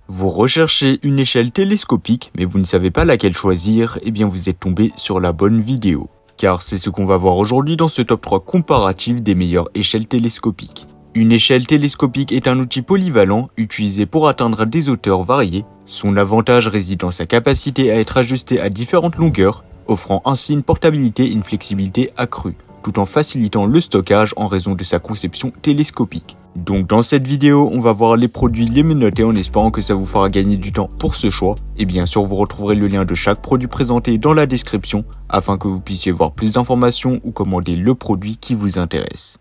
Vous recherchez une échelle télescopique mais vous ne savez pas laquelle choisir, eh bien vous êtes tombé sur la bonne vidéo. Car c'est ce qu'on va voir aujourd'hui dans ce top 3 comparatif des meilleures échelles télescopiques. Une échelle télescopique est un outil polyvalent utilisé pour atteindre des hauteurs variées. Son avantage réside dans sa capacité à être ajusté à différentes longueurs, offrant ainsi une portabilité et une flexibilité accrue, tout en facilitant le stockage en raison de sa conception télescopique. Donc dans cette vidéo, on va voir les produits les mieux notés en espérant que ça vous fera gagner du temps pour ce choix. Et bien sûr, vous retrouverez le lien de chaque produit présenté dans la description afin que vous puissiez voir plus d'informations ou commander le produit qui vous intéresse.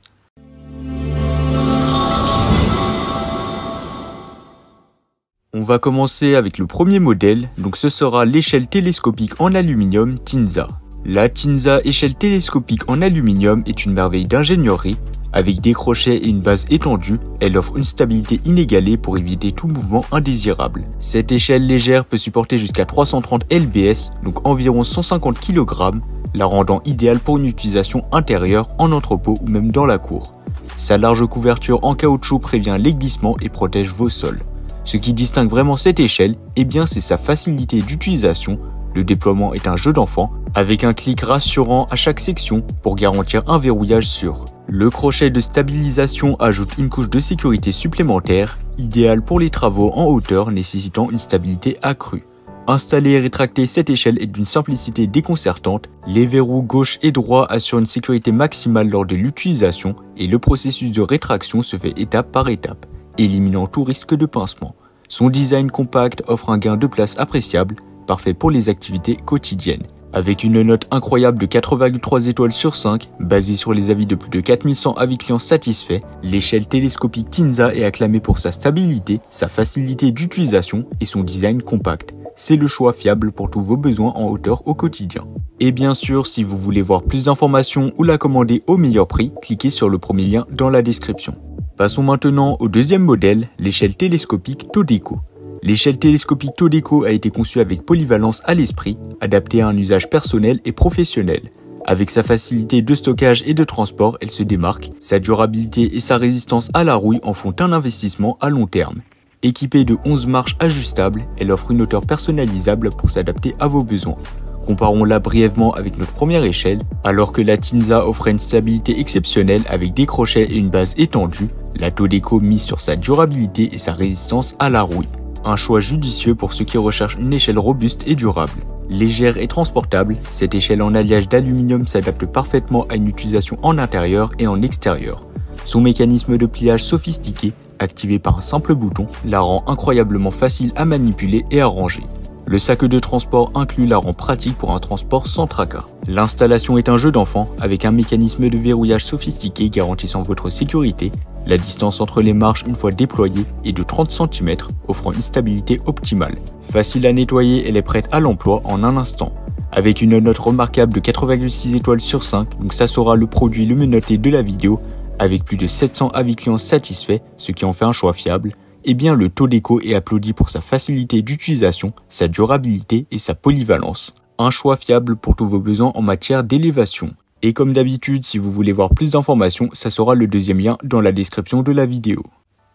On va commencer avec le premier modèle, donc ce sera l'échelle télescopique en aluminium TINSA. La TINSA échelle télescopique en aluminium est une merveille d'ingénierie. Avec des crochets et une base étendue, elle offre une stabilité inégalée pour éviter tout mouvement indésirable. Cette échelle légère peut supporter jusqu'à 330 lbs, donc environ 150 kg, la rendant idéale pour une utilisation intérieure, en entrepôt ou même dans la cour. Sa large couverture en caoutchouc prévient les glissements et protège vos sols. Ce qui distingue vraiment cette échelle, eh bien c'est sa facilité d'utilisation. Le déploiement est un jeu d'enfant, avec un clic rassurant à chaque section pour garantir un verrouillage sûr. Le crochet de stabilisation ajoute une couche de sécurité supplémentaire, idéale pour les travaux en hauteur nécessitant une stabilité accrue. Installer et rétracter cette échelle est d'une simplicité déconcertante. Les verrous gauche et droit assurent une sécurité maximale lors de l'utilisation et le processus de rétraction se fait étape par étape, éliminant tout risque de pincement. Son design compact offre un gain de place appréciable, parfait pour les activités quotidiennes. Avec une note incroyable de 4,3 étoiles sur 5, basée sur les avis de plus de 4100 avis clients satisfaits, l'échelle télescopique TINSA est acclamée pour sa stabilité, sa facilité d'utilisation et son design compact. C'est le choix fiable pour tous vos besoins en hauteur au quotidien. Et bien sûr, si vous voulez voir plus d'informations ou la commander au meilleur prix, cliquez sur le premier lien dans la description. Passons maintenant au deuxième modèle, l'échelle télescopique Todeco. L'échelle télescopique Todeco a été conçue avec polyvalence à l'esprit, adaptée à un usage personnel et professionnel. Avec sa facilité de stockage et de transport, elle se démarque. Sa durabilité et sa résistance à la rouille en font un investissement à long terme. Équipée de 11 marches ajustables, elle offre une hauteur personnalisable pour s'adapter à vos besoins. Comparons-la brièvement avec notre première échelle. Alors que la TINSA offrait une stabilité exceptionnelle avec des crochets et une base étendue, la Todeco mise sur sa durabilité et sa résistance à la rouille. Un choix judicieux pour ceux qui recherchent une échelle robuste et durable. Légère et transportable, cette échelle en alliage d'aluminium s'adapte parfaitement à une utilisation en intérieur et en extérieur. Son mécanisme de pliage sophistiqué, activé par un simple bouton, la rend incroyablement facile à manipuler et à ranger. Le sac de transport inclus la rend pratique pour un transport sans tracas. L'installation est un jeu d'enfant avec un mécanisme de verrouillage sophistiqué garantissant votre sécurité. La distance entre les marches une fois déployée est de 30 cm, offrant une stabilité optimale. Facile à nettoyer, elle est prête à l'emploi en un instant. Avec une note remarquable de 4,6 étoiles sur 5, donc ça sera le produit le mieux noté de la vidéo, avec plus de 700 avis clients satisfaits, ce qui en fait un choix fiable. Eh bien le Todeco est applaudi pour sa facilité d'utilisation, sa durabilité et sa polyvalence. Un choix fiable pour tous vos besoins en matière d'élévation. Et comme d'habitude, si vous voulez voir plus d'informations, ça sera le deuxième lien dans la description de la vidéo.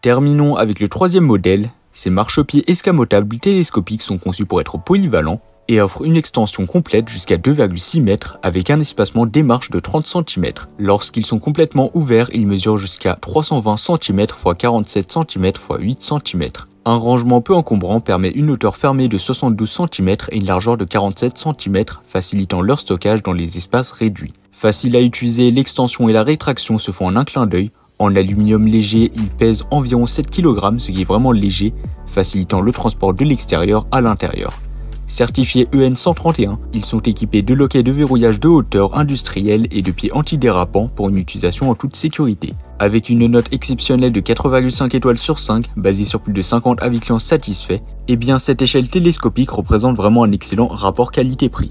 Terminons avec le troisième modèle. Ces marchepieds escamotables télescopiques sont conçus pour être polyvalents et offrent une extension complète jusqu'à 2,6 mètres avec un espacement des marches de 30 cm. Lorsqu'ils sont complètement ouverts, ils mesurent jusqu'à 320 cm x 47 cm x 8 cm. Un rangement peu encombrant permet une hauteur fermée de 72 cm et une largeur de 47 cm, facilitant leur stockage dans les espaces réduits. Facile à utiliser, l'extension et la rétraction se font en un clin d'œil. En aluminium léger, il pèse environ 7 kg, ce qui est vraiment léger, facilitant le transport de l'extérieur à l'intérieur. Certifiés EN 131, ils sont équipés de loquets de verrouillage de hauteur industriel et de pieds antidérapants pour une utilisation en toute sécurité. Avec une note exceptionnelle de 4,5 étoiles sur 5, basée sur plus de 50 avis clients satisfaits, eh bien cette échelle télescopique représente vraiment un excellent rapport qualité-prix.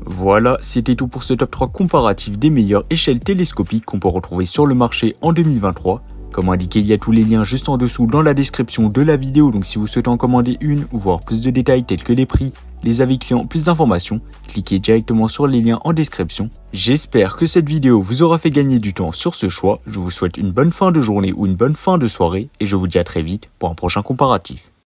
Voilà, c'était tout pour ce top 3 comparatif des meilleures échelles télescopiques qu'on peut retrouver sur le marché en 2023. Comme indiqué, il y a tous les liens juste en dessous dans la description de la vidéo, donc si vous souhaitez en commander une ou voir plus de détails tels que les prix, les avis clients, plus d'informations, cliquez directement sur les liens en description. J'espère que cette vidéo vous aura fait gagner du temps sur ce choix. Je vous souhaite une bonne fin de journée ou une bonne fin de soirée et je vous dis à très vite pour un prochain comparatif.